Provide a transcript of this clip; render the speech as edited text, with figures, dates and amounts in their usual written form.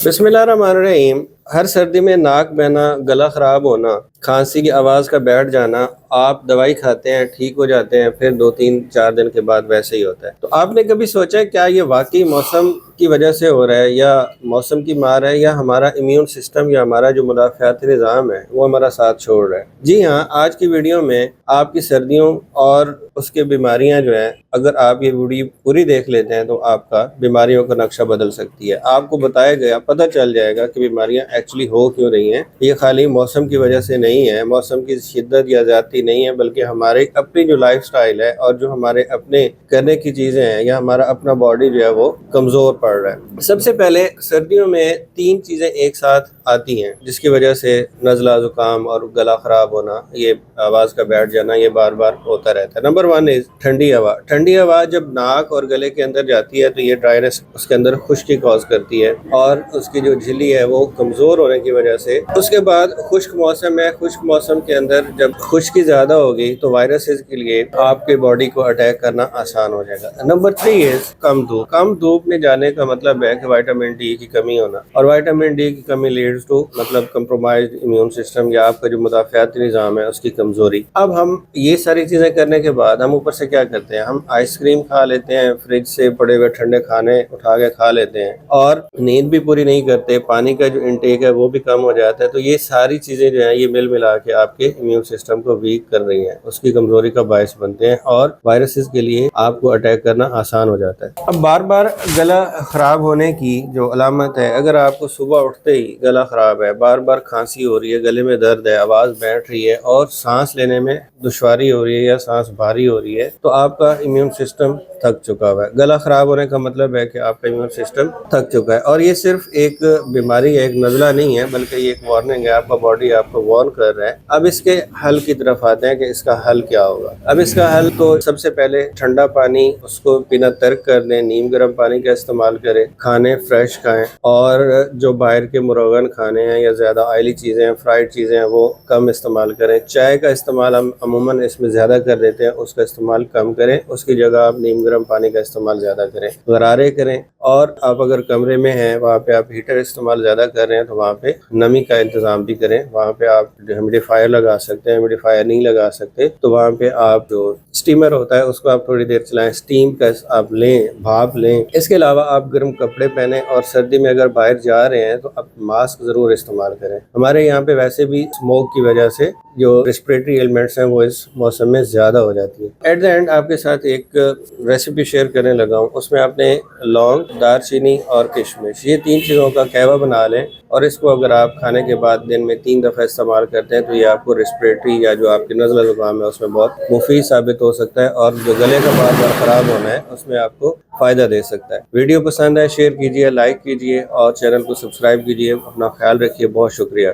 बिस्मिल्लाहिर्रहमानिर्रहीम। हर सर्दी में नाक बहना, गला ख़राब होना, खांसी की आवाज़ का बैठ जाना, आप दवाई खाते हैं, ठीक हो जाते हैं, फिर 2 3 4 दिन के बाद वैसे ही होता है। तो आपने कभी सोचा है क्या ये वाकई मौसम की वजह से हो रहा है, या मौसम की मार है, या हमारा इम्यून सिस्टम या हमारा जो मुदाफ़ाती निज़ाम है वो हमारा साथ छोड़ रहा है? जी हाँ, आज की वीडियो में आपकी सर्दियों और उसके बीमारियां जो हैं, अगर आप ये वीडियो पूरी देख लेते हैं तो आपका बीमारियों का नक्शा बदल सकती है। आपको बताया गया, पता चल जाएगा कि बीमारियां एक्चुअली हो क्यों रही हैं। ये खाली मौसम की वजह से नहीं है, मौसम की शिद्दत या ज़्यादती नहीं है, बल्कि हमारे अपनी जो लाइफ स्टाइल है और जो हमारे अपने करने की चीज़ें हैं, या हमारा अपना बॉडी जो है वो कमज़ोर पड़ रहा है। सबसे पहले सर्दियों में 3 चीज़ें एक साथ आती हैं जिसकी वजह से नज़ला, ज़ुकाम और गला ख़राब होना, ये आवाज़ का बैठ जाना, ये बार बार होता रहता है। नंबर 1 इज़ ठंडी हवा। ठंडी हवा जब नाक और गले के अंदर जाती है तो ये ड्राइनेस, उसके अंदर खुश्की कॉज करती है और उसकी जो झिल्ली है वो कमज़ोर होने की वजह से। उसके बाद खुश्क मौसम है, खुश्क मौसम के अंदर जब खुश्की ज़्यादा होगी तो वायरसेस के लिए आपके बॉडी को अटैक करना आसान हो जाएगा। नंबर 3 इज़ कम धूप। कम धूप में जाने का मतलब है कि विटामिन डी की कमी होना, और विटामिन डी की कमी लीड्स टू मतलब कंप्रोमाइज्ड इम्यून सिस्टम, या आपका जो मुदाफ़ाती निज़ाम है उसकी कमज़ोरी। अब हम ये सारी चीज़ें करने के बाद हम ऊपर से क्या करते हैं, हम आइसक्रीम खा लेते हैं, फ्रिज से पड़े हुए ठंडे खाने उठा के खा लेते हैं, और नींद भी पूरी नहीं करते, पानी का जो इंटेक है वो भी कम हो जाता है। तो ये सारी चीज़ें जो हैं ये मिल मिला के आपके इम्यून सिस्टम को वीक कर रही हैं, उसकी कमज़ोरी का बायस बनते हैं, और वायरसेस के लिए आपको अटैक करना आसान हो जाता है। अब बार बार गला ख़राब होने की जो अलामत है, अगर आपको सुबह उठते ही गला ख़राब है, बार बार खांसी हो रही है, गले में दर्द है, आवाज़ बैठ रही है और सांस लेने में दुश्वारी हो रही है या सांस भारी हो रही है, तो आपका इम्यून सिस्टम थक चुका हुआ है। गला ख़राब होने का मतलब है कि आपका इम्यून सिस्टम थक चुका है, और ये सिर्फ एक बीमारी है, एक नज़ला नहीं है, बल्कि ये एक वार्निंग है। आपका बॉडी आपको वार्न कर रहा है। अब इसके हल की तरफ आते हैं कि इसका हल क्या होगा। अब इसका हल तो सबसे पहले ठंडा पानी, उसको पीना तर्क कर दें, नीम गर्म पानी का इस्तेमाल करें, खाने फ्रेश खाएं, और जो बाहर के मुरगन खाने हैं या ज़्यादा ऑयली चीज़ें हैं, फ्राइड चीज़ें हैं, वो कम इस्तेमाल करें। चाय का इस्तेमाल हम अमूमन इसमें ज़्यादा कर देते हैं, उसका इस्तेमाल कम करें, उसकी जगह आप नीम गर्म पानी का इस्तेमाल ज़्यादा करें, गरारे करें। और आप अगर कमरे में हैं, वहाँ पे आप हीटर इस्तेमाल ज़्यादा कर रहे हैं तो वहाँ पे नमी का इंतज़ाम भी करें। वहाँ पे आप ह्यूमिडिफायर लगा सकते हैं, ह्यूमिडिफायर नहीं लगा सकते तो वहाँ पे आप जो स्टीमर होता है उसको आप थोड़ी देर चलाएं, स्टीम का आप लें, भाप लें। इसके अलावा आप गर्म कपड़े पहने, और सर्दी में अगर बाहर जा रहे हैं तो आप मास्क ज़रूर इस्तेमाल करें। हमारे यहाँ पे वैसे भी स्मोक की वजह से जो रेस्पिरेटरी एलिमेंट्स हैं वो इस मौसम में ज़्यादा हो जाती है। एट द एंड आपके साथ एक रेसिपी शेयर करने लगा हूँ, उसमें आपने लौंग, दालचीनी और किशमिश, ये 3 चीज़ों का कहवा बना लें, और इसको अगर आप खाने के बाद दिन में 3 दफ़ा इस्तेमाल करते हैं तो ये आपको रेस्पिरेटरी या जो आपकी नज़ला ज़ुकाम है उसमें बहुत मुफीद साबित हो सकता है, और जो गले का बार बार ख़राब होना है उसमें आपको फ़ायदा दे सकता है। वीडियो पसंद है शेयर कीजिए, लाइक कीजिए और चैनल को सब्सक्राइब कीजिए। अपना ख्याल रखिए, बहुत शुक्रिया।